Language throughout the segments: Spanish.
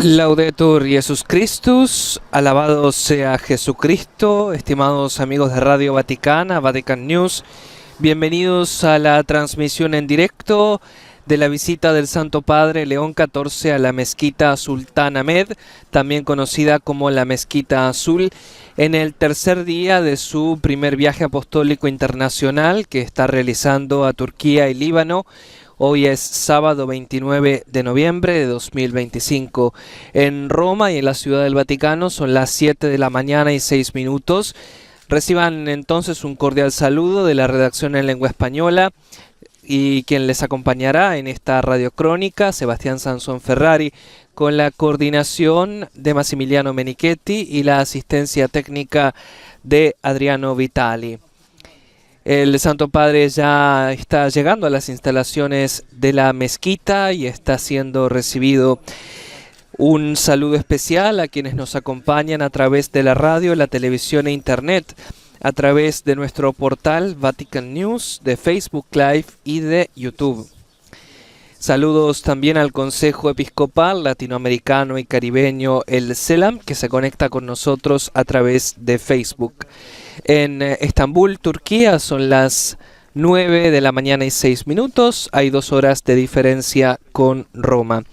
Laudetur Jesus Christus, alabado sea Jesucristo. Estimados amigos de Radio Vaticana, Vatican News, bienvenidos a la transmisión en directo de la visita del Santo Padre León XIV a la Mezquita Sultán Ahmed, también conocida como la Mezquita Azul, en el tercer día de su primer viaje apostólico internacional que está realizando a Turquía y Líbano. Hoy es sábado 29 de noviembre de 2025. En Roma y en la Ciudad del Vaticano son las 7 de la mañana y 6 minutos. Reciban entonces un cordial saludo de la redacción en lengua española y quien les acompañará en esta radiocrónica, Sebastián Sansón Ferrari, con la coordinación de Massimiliano Menichetti y la asistencia técnica de Adriano Vitali. El Santo Padre ya está llegando a las instalaciones de la mezquita y está siendo recibido. Un saludo especial a quienes nos acompañan a través de la radio, la televisión e internet, a través de nuestro portal Vatican News, de Facebook Live y de YouTube. Saludos también al Consejo Episcopal Latinoamericano y Caribeño, el CELAM, que se conecta con nosotros a través de Facebook. En Estambul, Turquía, son las 9 de la mañana y 6 minutos. Hay 2 horas de diferencia con Roma.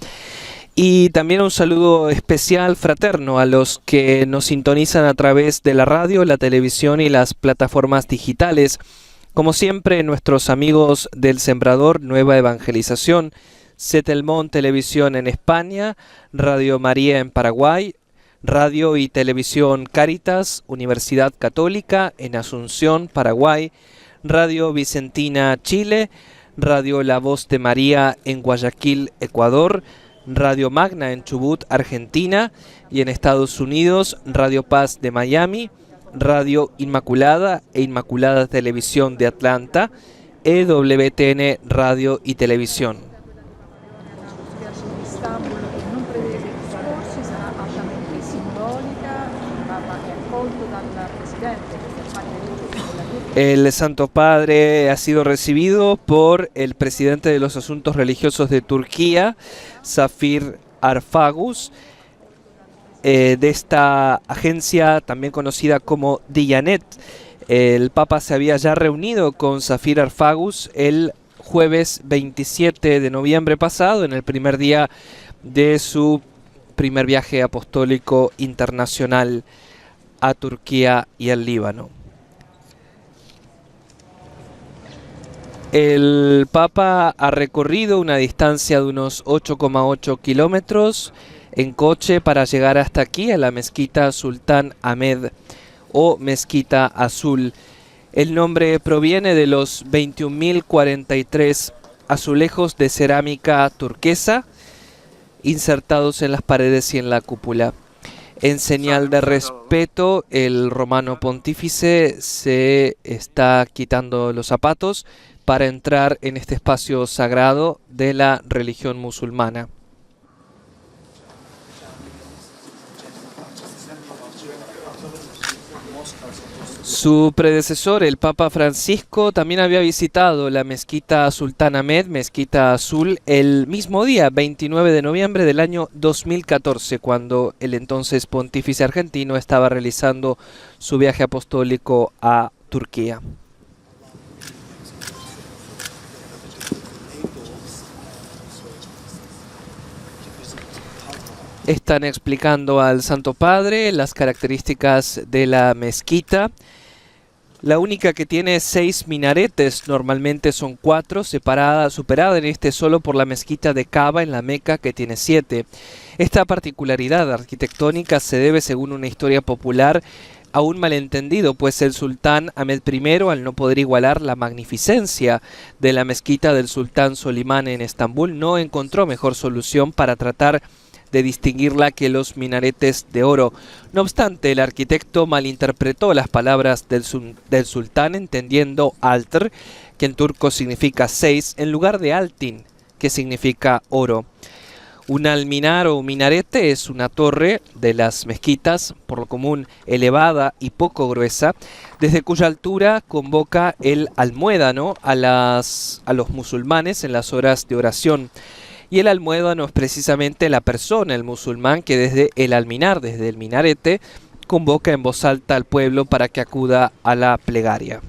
Y también un saludo especial fraterno a los que nos sintonizan a través de la radio, la televisión y las plataformas digitales. Como siempre, nuestros amigos del Sembrador Nueva Evangelización, Setelmont Televisión en España, Radio María en Paraguay, Radio y Televisión Cáritas, Universidad Católica en Asunción, Paraguay, Radio Vicentina, Chile, Radio La Voz de María en Guayaquil, Ecuador, Radio Magna en Chubut, Argentina, y en Estados Unidos, Radio Paz de Miami, Radio Inmaculada e Inmaculada Televisión de Atlanta, EWTN Radio y Televisión. El Santo Padre ha sido recibido por el presidente de los Asuntos Religiosos de Turquía, Zafir Arfagus, de esta agencia también conocida como Diyanet. El Papa se había ya reunido con Zafir Arfagus el jueves 27 de noviembre pasado, en el primer día de su primer viaje apostólico internacional a Turquía y al Líbano. El Papa ha recorrido una distancia de unos 8,8 kilómetros en coche para llegar hasta aquí, a la Mezquita Sultán Ahmed o Mezquita Azul. El nombre proviene de los 21.043 azulejos de cerámica turquesa insertados en las paredes y en la cúpula. En señal de respeto, el romano pontífice se está quitando los zapatos para entrar en este espacio sagrado de la religión musulmana. Su predecesor, el Papa Francisco, también había visitado la Mezquita Sultán Ahmed, Mezquita Azul, el mismo día, 29 de noviembre del año 2014, cuando el entonces pontífice argentino estaba realizando su viaje apostólico a Turquía. Están explicando al Santo Padre las características de la mezquita. La única que tiene 6 minaretes, normalmente son 4, superada en este solo por la mezquita de Kaaba en la Meca, que tiene 7. Esta particularidad arquitectónica se debe, según una historia popular, a un malentendido, pues el sultán Ahmed I, al no poder igualar la magnificencia de la mezquita del sultán Solimán en Estambul, no encontró mejor solución para tratar de distinguirla que los minaretes de oro. No obstante, el arquitecto malinterpretó las palabras del sultán, entendiendo altr, que en turco significa 6, en lugar de altin, que significa oro. Un alminar o minarete es una torre de las mezquitas, por lo común elevada y poco gruesa, desde cuya altura convoca el almuédano a los musulmanes en las horas de oración. Y el almuédano es precisamente la persona, el musulmán, que desde el alminar, desde el minarete, convoca en voz alta al pueblo para que acuda a la plegaria.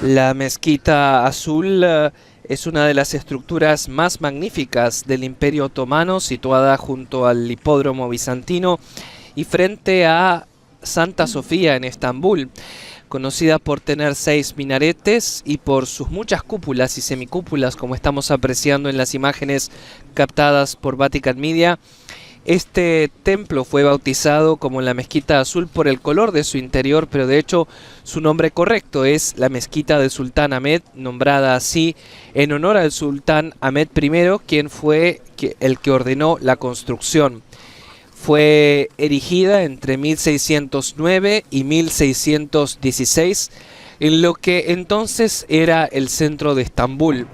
La mezquita azul es una de las estructuras más magníficas del Imperio Otomano, situada junto al hipódromo bizantino y frente a Santa Sofía en Estambul, conocida por tener 6 minaretes y por sus muchas cúpulas y semicúpulas, como estamos apreciando en las imágenes captadas por Vatican Media. Este templo fue bautizado como la Mezquita Azul por el color de su interior, pero de hecho su nombre correcto es la Mezquita del Sultán Ahmed, nombrada así en honor al Sultán Ahmed I, quien fue el que ordenó la construcción. Fue erigida entre 1609 y 1616, en lo que entonces era el centro de Estambul.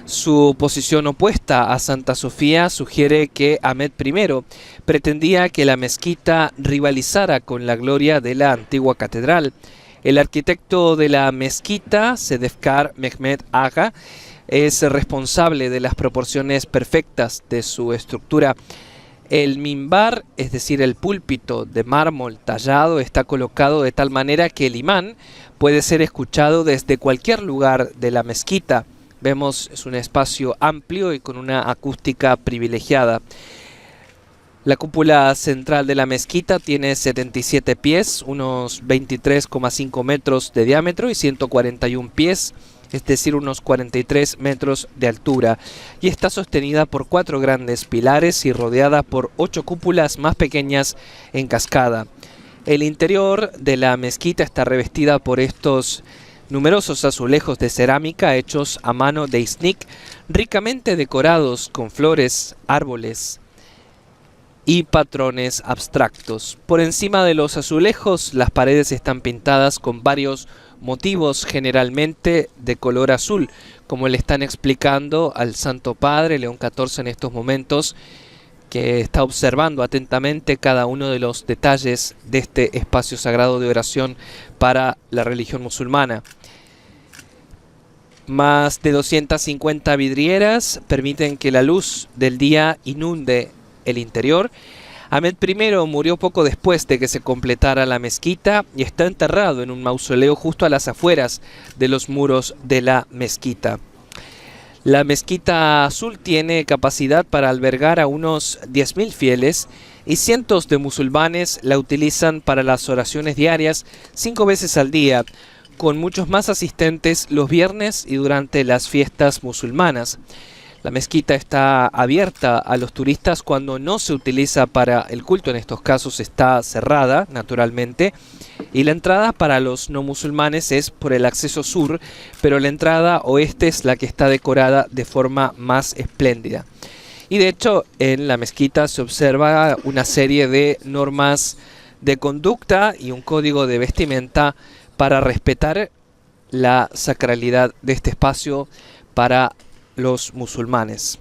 Su posición opuesta a Santa Sofía sugiere que Ahmed I pretendía que la mezquita rivalizara con la gloria de la antigua catedral. El arquitecto de la mezquita, Sedefkar Mehmet Aga, es responsable de las proporciones perfectas de su estructura. El mimbar, es decir, el púlpito de mármol tallado, está colocado de tal manera que el imán puede ser escuchado desde cualquier lugar de la mezquita. Vemos, es un espacio amplio y con una acústica privilegiada. La cúpula central de la mezquita tiene 77 pies, unos 23,5 metros de diámetro y 141 pies, es decir, unos 43 metros de altura, y está sostenida por 4 grandes pilares y rodeada por 8 cúpulas más pequeñas en cascada. El interior de la mezquita está revestida por estos numerosos azulejos de cerámica hechos a mano de Iznik, ricamente decorados con flores, árboles y patrones abstractos. Por encima de los azulejos, las paredes están pintadas con varios motivos, generalmente de color azul, como le están explicando al Santo Padre León XIV en estos momentos, que está observando atentamente cada uno de los detalles de este espacio sagrado de oración para la religión musulmana. Más de 250 vidrieras permiten que la luz del día inunde el interior. Ahmed I murió poco después de que se completara la mezquita y está enterrado en un mausoleo justo a las afueras de los muros de la mezquita. La mezquita azul tiene capacidad para albergar a unos 10.000 fieles y cientos de musulmanes la utilizan para las oraciones diarias 5 veces al día, con muchos más asistentes los viernes y durante las fiestas musulmanas. La mezquita está abierta a los turistas cuando no se utiliza para el culto, en estos casos está cerrada, naturalmente, y la entrada para los no musulmanes es por el acceso sur, pero la entrada oeste es la que está decorada de forma más espléndida. Y de hecho, en la mezquita se observa una serie de normas de conducta y un código de vestimenta para respetar la sacralidad de este espacio para los musulmanes.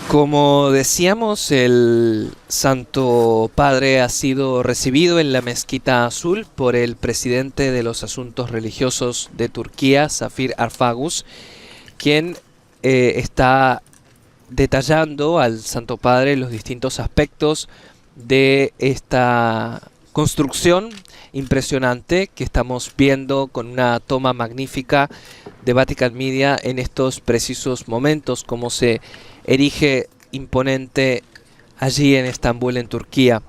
Como decíamos, el Santo Padre ha sido recibido en la Mezquita Azul por el presidente de los Asuntos Religiosos de Turquía, Zafir Arfagus, quien está detallando al Santo Padre los distintos aspectos de esta construcción impresionante que estamos viendo con una toma magnífica de Vatican Media en estos precisos momentos, como se erige imponente allí en Estambul, en Turquía.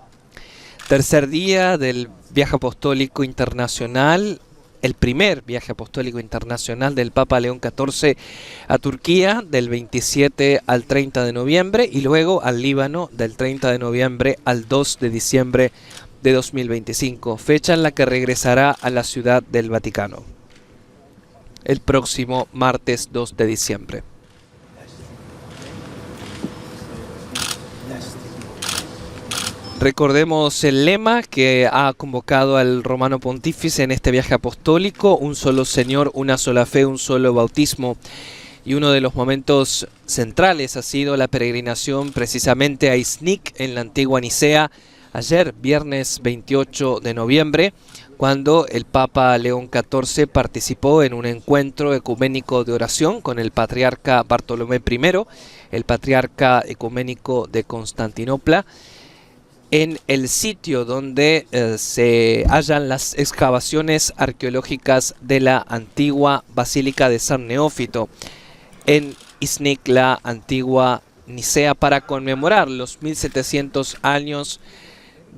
Tercer día del viaje apostólico internacional, el primer viaje apostólico internacional del Papa León XIV a Turquía del 27 al 30 de noviembre y luego al Líbano del 30 de noviembre al 2 de diciembre de 2025, fecha en la que regresará a la Ciudad del Vaticano el próximo martes 2 de diciembre. Recordemos el lema que ha convocado al Romano Pontífice en este viaje apostólico: un solo Señor, una sola fe, un solo bautismo. Y uno de los momentos centrales ha sido la peregrinación precisamente a Iznik en la antigua Nicea, ayer, viernes 28 de noviembre, cuando el Papa León XIV participó en un encuentro ecuménico de oración con el patriarca Bartolomé I, el patriarca ecuménico de Constantinopla, en el sitio donde se hallan las excavaciones arqueológicas de la antigua Basílica de San Neófito, en Iznik, la antigua Nicea, para conmemorar los 1700 años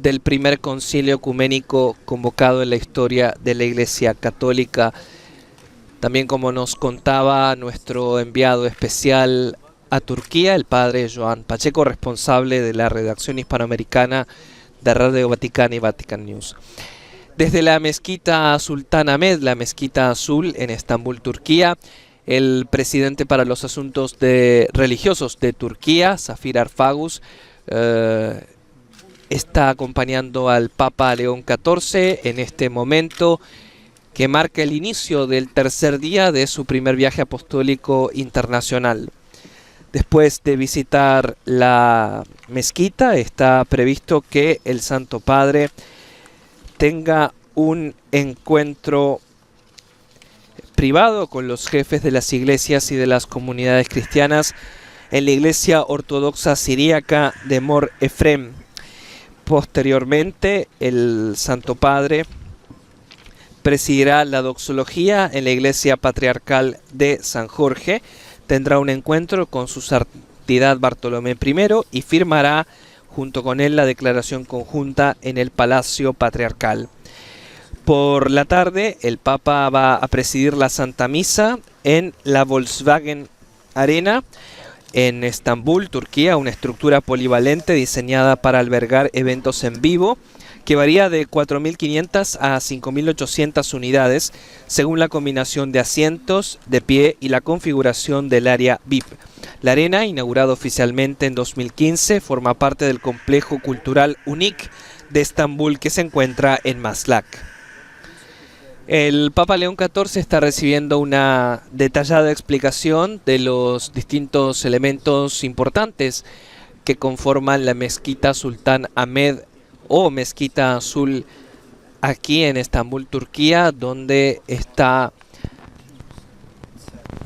del primer concilio ecuménico convocado en la historia de la Iglesia Católica. También, como nos contaba nuestro enviado especial a Turquía, el padre Joan Pacheco, responsable de la redacción hispanoamericana de Radio Vaticana y Vatican News. Desde la mezquita Sultán Ahmed, la mezquita azul en Estambul, Turquía, el presidente para los asuntos religiosos de Turquía, Safir Arfagus, está acompañando al Papa León XIV en este momento que marca el inicio del tercer día de su primer viaje apostólico internacional. Después de visitar la mezquita, está previsto que el Santo Padre tenga un encuentro privado con los jefes de las iglesias y de las comunidades cristianas en la iglesia ortodoxa siríaca de Mor Efrem. Posteriormente, el Santo Padre presidirá la doxología en la iglesia patriarcal de San Jorge, tendrá un encuentro con su santidad Bartolomé I y firmará junto con él la declaración conjunta en el Palacio Patriarcal. Por la tarde, el Papa va a presidir la Santa Misa en la Volkswagen Arena, en Estambul, Turquía, una estructura polivalente diseñada para albergar eventos en vivo que varía de 4.500 a 5.800 unidades según la combinación de asientos, de pie y la configuración del área VIP. La arena, inaugurada oficialmente en 2015, forma parte del complejo cultural UNIC de Estambul que se encuentra en Maslak. El Papa León XIV está recibiendo una detallada explicación de los distintos elementos importantes que conforman la mezquita Sultán Ahmed o mezquita azul aquí en Estambul, Turquía, donde está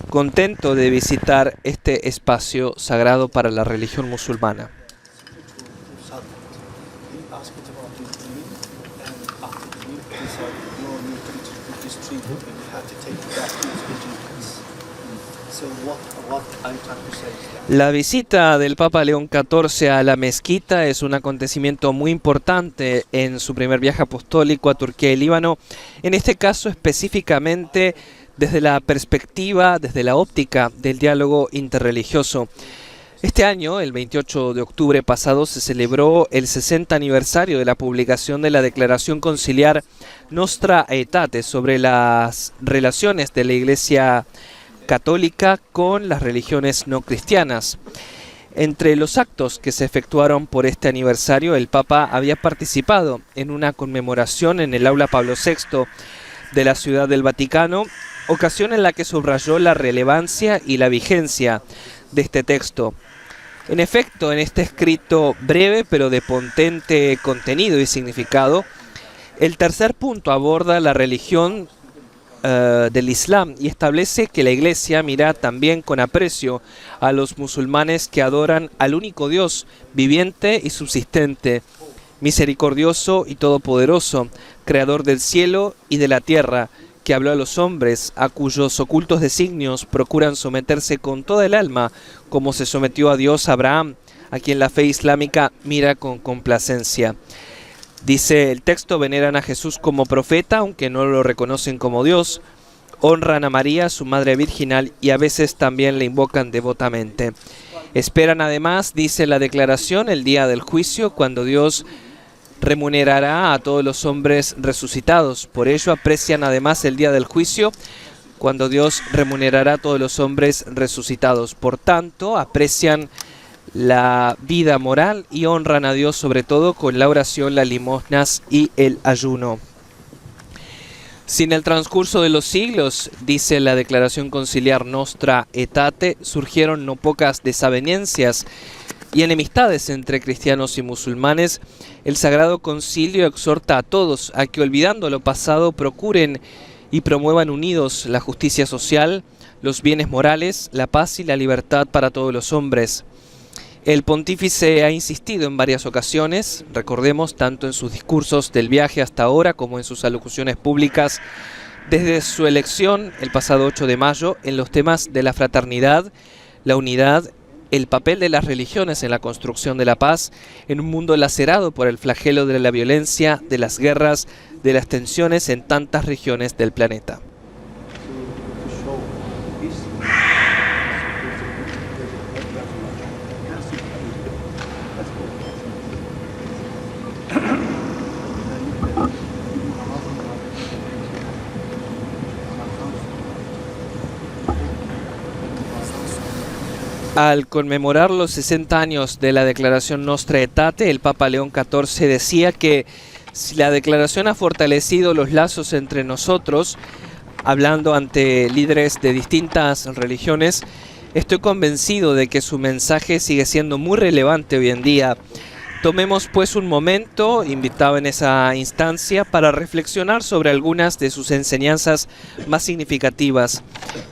contento de visitar este espacio sagrado para la religión musulmana. La visita del Papa León XIV a la mezquita es un acontecimiento muy importante en su primer viaje apostólico a Turquía y Líbano, en este caso específicamente desde la perspectiva, desde la óptica del diálogo interreligioso. Este año, el 28 de octubre pasado, se celebró el 60 aniversario de la publicación de la Declaración Conciliar Nostra Aetate sobre las relaciones de la Iglesia Católica con las religiones no cristianas. Entre los actos que se efectuaron por este aniversario, el Papa había participado en una conmemoración en el Aula Pablo VI de la Ciudad del Vaticano, ocasión en la que subrayó la relevancia y la vigencia de este texto. En efecto, en este escrito breve pero de potente contenido y significado, el tercer punto aborda la religión del Islam y establece que la Iglesia mira también con aprecio a los musulmanes que adoran al único Dios viviente y subsistente, misericordioso y todopoderoso, creador del cielo y de la tierra, que habló a los hombres, a cuyos ocultos designios procuran someterse con toda el alma, como se sometió a Dios a Abraham, a quien la fe islámica mira con complacencia. Dice el texto: veneran a Jesús como profeta, aunque no lo reconocen como Dios. Honran a María, su madre virginal, y a veces también le invocan devotamente. Esperan además, dice la declaración, el día del juicio, cuando Dios remunerará a todos los hombres resucitados. Por ello aprecian además el día del juicio, cuando Dios remunerará a todos los hombres resucitados. Por tanto, aprecian la vida moral y honran a Dios sobre todo con la oración, las limosnas y el ayuno. Si en el transcurso de los siglos, dice la declaración conciliar Nostra Aetate, surgieron no pocas desavenencias y enemistades entre cristianos y musulmanes, el Sagrado Concilio exhorta a todos a que, olvidando lo pasado, procuren y promuevan unidos la justicia social, los bienes morales, la paz y la libertad para todos los hombres. El pontífice ha insistido en varias ocasiones, recordemos, tanto en sus discursos del viaje hasta ahora como en sus alocuciones públicas desde su elección el pasado 8 de mayo, en los temas de la fraternidad, la unidad, el papel de las religiones en la construcción de la paz en un mundo lacerado por el flagelo de la violencia, de las guerras, de las tensiones en tantas regiones del planeta. Al conmemorar los 60 años de la declaración Nostra Aetate, el Papa León XIV decía que si la declaración ha fortalecido los lazos entre nosotros, hablando ante líderes de distintas religiones, estoy convencido de que su mensaje sigue siendo muy relevante hoy en día. Tomemos pues un momento, invitado en esa instancia, para reflexionar sobre algunas de sus enseñanzas más significativas.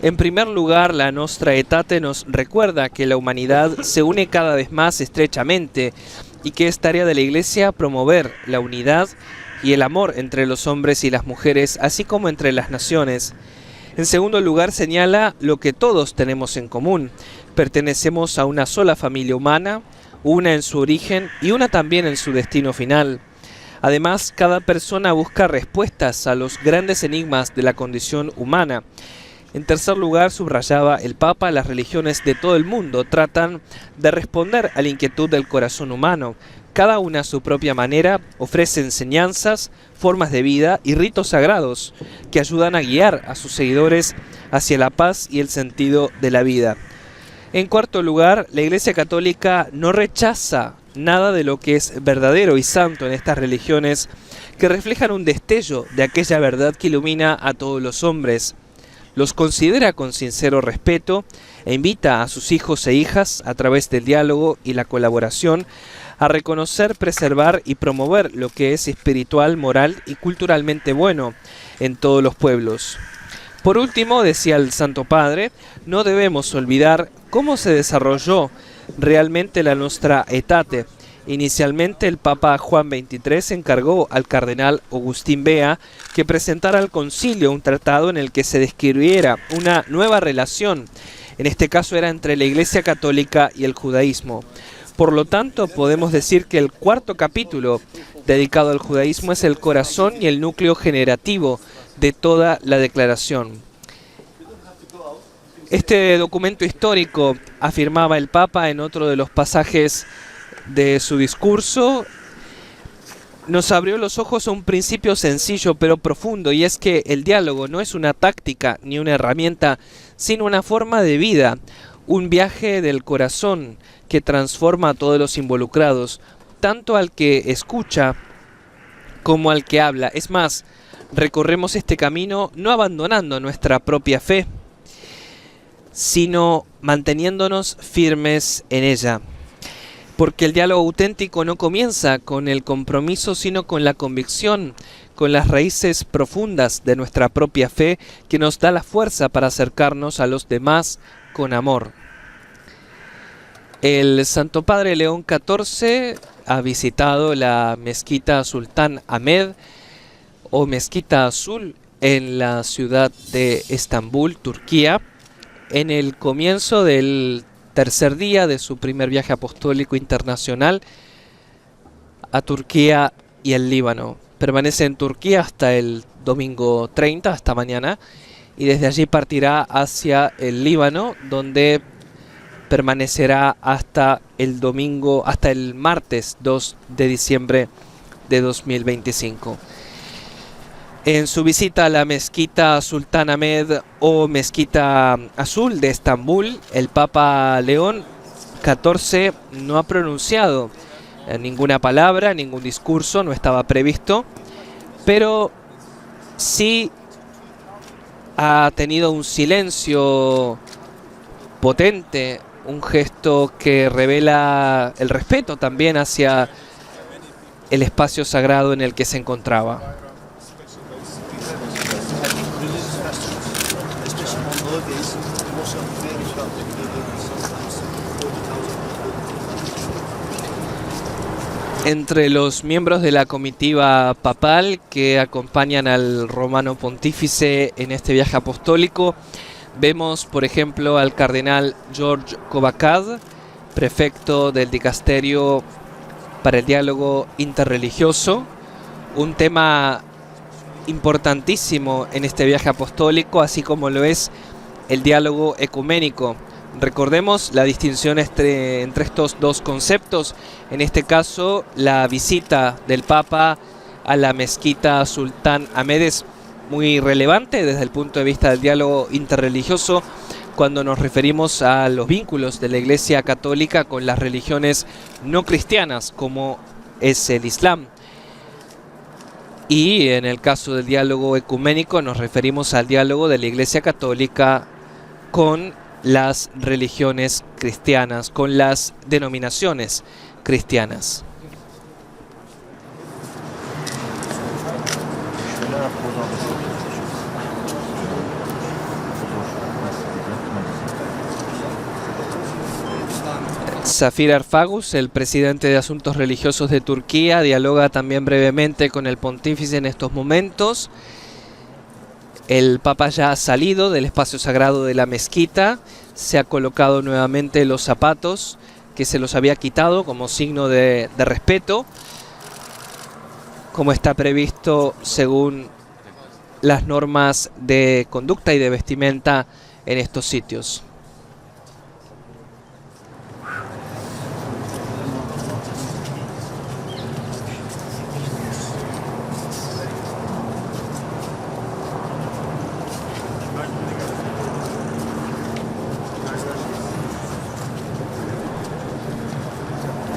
En primer lugar, la Nostra Aetate nos recuerda que la humanidad se une cada vez más estrechamente y que es tarea de la Iglesia promover la unidad y el amor entre los hombres y las mujeres, así como entre las naciones. En segundo lugar, señala lo que todos tenemos en común. Pertenecemos a una sola familia humana, una en su origen y una también en su destino final. Además, cada persona busca respuestas a los grandes enigmas de la condición humana. En tercer lugar, subrayaba el Papa, las religiones de todo el mundo tratan de responder a la inquietud del corazón humano. Cada una a su propia manera ofrece enseñanzas, formas de vida y ritos sagrados que ayudan a guiar a sus seguidores hacia la paz y el sentido de la vida. En cuarto lugar, la Iglesia Católica no rechaza nada de lo que es verdadero y santo en estas religiones que reflejan un destello de aquella verdad que ilumina a todos los hombres. Los considera con sincero respeto e invita a sus hijos e hijas, a través del diálogo y la colaboración, a reconocer, preservar y promover lo que es espiritual, moral y culturalmente bueno en todos los pueblos. Por último, decía el Santo Padre, no debemos olvidar cómo se desarrolló realmente la Nostra Aetate. Inicialmente el Papa Juan XXIII encargó al cardenal Agustín Bea que presentara al concilio un tratado en el que se describiera una nueva relación, en este caso era entre la Iglesia Católica y el judaísmo. Por lo tanto, podemos decir que el cuarto capítulo dedicado al judaísmo es el corazón y el núcleo generativo de toda la declaración. Este documento histórico, afirmaba el Papa en otro de los pasajes de su discurso, nos abrió los ojos a un principio sencillo pero profundo, y es que el diálogo no es una táctica ni una herramienta, sino una forma de vida, un viaje del corazón que transforma a todos los involucrados, tanto al que escucha como al que habla. Es más, recorremos este camino no abandonando nuestra propia fe, sino manteniéndonos firmes en ella. Porque el diálogo auténtico no comienza con el compromiso, sino con la convicción, con las raíces profundas de nuestra propia fe que nos da la fuerza para acercarnos a los demás con amor. El Santo Padre León XIV ha visitado la mezquita Sultán Ahmed o Mezquita Azul en la ciudad de Estambul, Turquía, en el comienzo del tercer día de su primer viaje apostólico internacional a Turquía y el Líbano. Permanece en Turquía hasta el domingo 30, hasta mañana, y desde allí partirá hacia el Líbano, donde permanecerá hasta el martes 2 de diciembre de 2025. En su visita a la mezquita Sultán Ahmed o Mezquita Azul de Estambul, el Papa León XIV no ha pronunciado ninguna palabra, ningún discurso, no estaba previsto, pero sí ha tenido un silencio potente, un gesto que revela el respeto también hacia el espacio sagrado en el que se encontraba. Entre los miembros de la comitiva papal que acompañan al romano pontífice en este viaje apostólico, vemos por ejemplo al cardenal George Covacad, prefecto del dicasterio para el diálogo interreligioso, un tema importantísimo en este viaje apostólico, así como lo es el diálogo ecuménico. Recordemos la distinción entre estos dos conceptos. En este caso, la visita del Papa a la mezquita Sultán Ahmed es muy relevante desde el punto de vista del diálogo interreligioso cuando nos referimos a los vínculos de la Iglesia Católica con las religiones no cristianas, como es el Islam. Y en el caso del diálogo ecuménico nos referimos al diálogo de la Iglesia Católica con las religiones cristianas, con las denominaciones cristianas. Zafir Arfagus, el presidente de Asuntos Religiosos de Turquía, dialoga también brevemente con el pontífice en estos momentos. El Papa ya ha salido del espacio sagrado de la mezquita, se ha colocado nuevamente los zapatos que se los había quitado como signo de respeto, como está previsto según las normas de conducta y de vestimenta en estos sitios.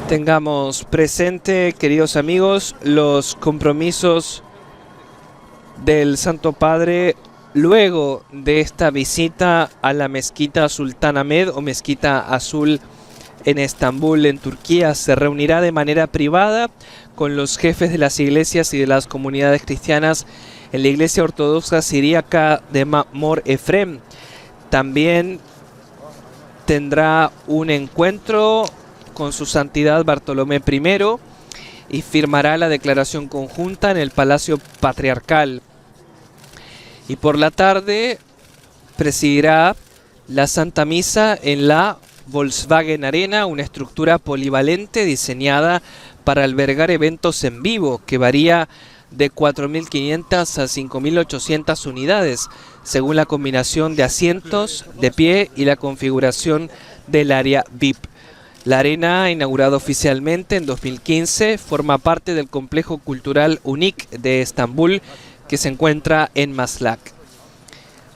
Tengamos presente, queridos amigos, los compromisos del Santo Padre luego de esta visita a la mezquita Sultán Ahmed o Mezquita Azul en Estambul, en Turquía. Se reunirá de manera privada con los jefes de las iglesias y de las comunidades cristianas en la iglesia ortodoxa siríaca de Mor Efrem. También tendrá un encuentro con su santidad Bartolomé I y firmará la declaración conjunta en el Palacio Patriarcal. Y por la tarde presidirá la Santa Misa en la Volkswagen Arena, una estructura polivalente diseñada para albergar eventos en vivo que varía de 4.500 a 5.800 unidades, según la combinación de asientos de pie y la configuración del área VIP. La arena, inaugurada oficialmente en 2015, forma parte del complejo cultural UNIC de Estambul, que se encuentra en Maslak.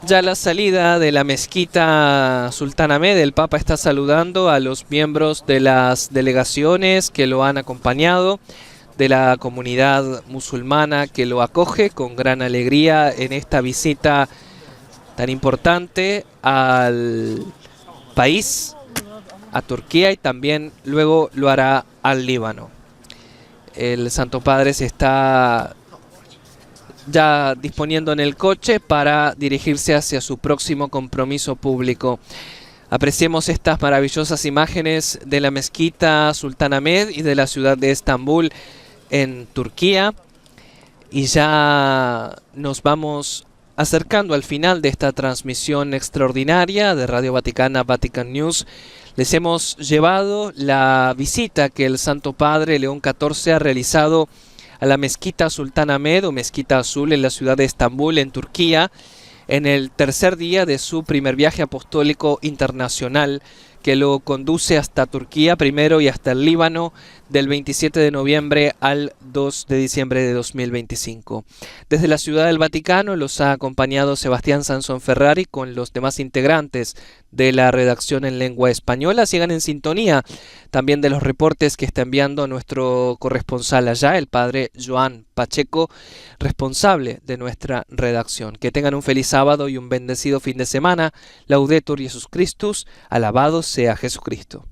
Ya a la salida de la mezquita Sultán Ahmed, el Papa está saludando a los miembros de las delegaciones que lo han acompañado, de la comunidad musulmana que lo acoge con gran alegría en esta visita tan importante al país, a Turquía, y también luego lo hará al Líbano. El Santo Padre se está ya disponiendo en el coche para dirigirse hacia su próximo compromiso público. Apreciemos estas maravillosas imágenes de la mezquita Sultán Ahmed y de la ciudad de Estambul en Turquía, y ya nos vamos acercando al final de esta transmisión extraordinaria de Radio Vaticana, Vatican News. Les hemos llevado la visita que el Santo Padre León XIV ha realizado a la Mezquita Sultán Ahmed o Mezquita Azul en la ciudad de Estambul, en Turquía, en el tercer día de su primer viaje apostólico internacional, que lo conduce hasta Turquía primero y hasta el Líbano del 27 de noviembre al 2 de diciembre de 2025. Desde la Ciudad del Vaticano los ha acompañado Sebastián Sansón Ferrari con los demás integrantes de la redacción en lengua española. Sigan en sintonía también de los reportes que está enviando nuestro corresponsal allá, el padre Joan Pacheco, responsable de nuestra redacción. Que tengan un feliz sábado y un bendecido fin de semana. Laudetur Jesus Christus, alabado sea Jesucristo.